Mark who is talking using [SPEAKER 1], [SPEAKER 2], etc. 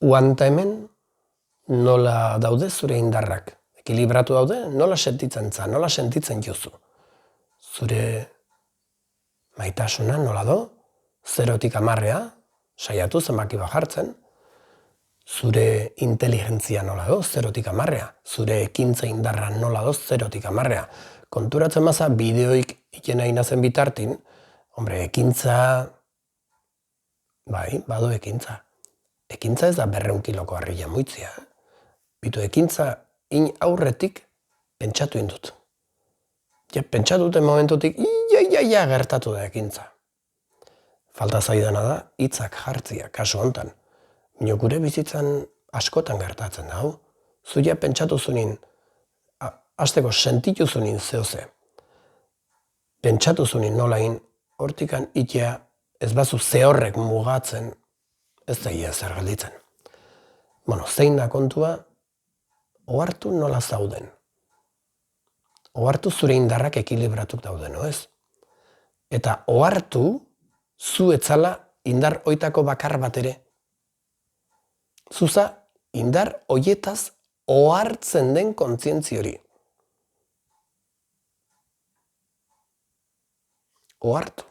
[SPEAKER 1] Uanta hemen nola daude zure indarrak. Ekilibratu daude, nola sentitzen za, nola sentitzen jozu. Zure maitasuna nola do, 0tik 10, saiatu zenbaki bat jartzen. Zure inteligentzia nola do, 0tik 10. Zure ekintza indarra nola do, 0tik 10. Konturatzen maza, bideoik ikena inazen bitartin, hombre, ekintza, bai, bado ekintza. Ekintza ez da 200 kiloko harria muitzia. Bitu ekintza in aurretik pentsatu indut. Ja, pentsatu duten momentutik, ia gertatu da ekintza. Falta zaidana da, hitzak jartzia, kasu hontan. Mino gure bizitzan askotan gertatzen da, hau. Zuia pentsatu zunin, hasteko sentitu zunin zehoze. Pentsatu zunin nolain, hortikan itea ez bazu zehorrek mugatzen, ez da ia zer gelditzen. Bueno, zein da kontua, ohartu nola zauden. Ohartu zure indarrak ekilibratuk dauden, no ez? Eta ohartu zu etzala indar oitako bakar bat ere. Zuza indar oietaz ohartzen den kontzientzi hori. Ohartu.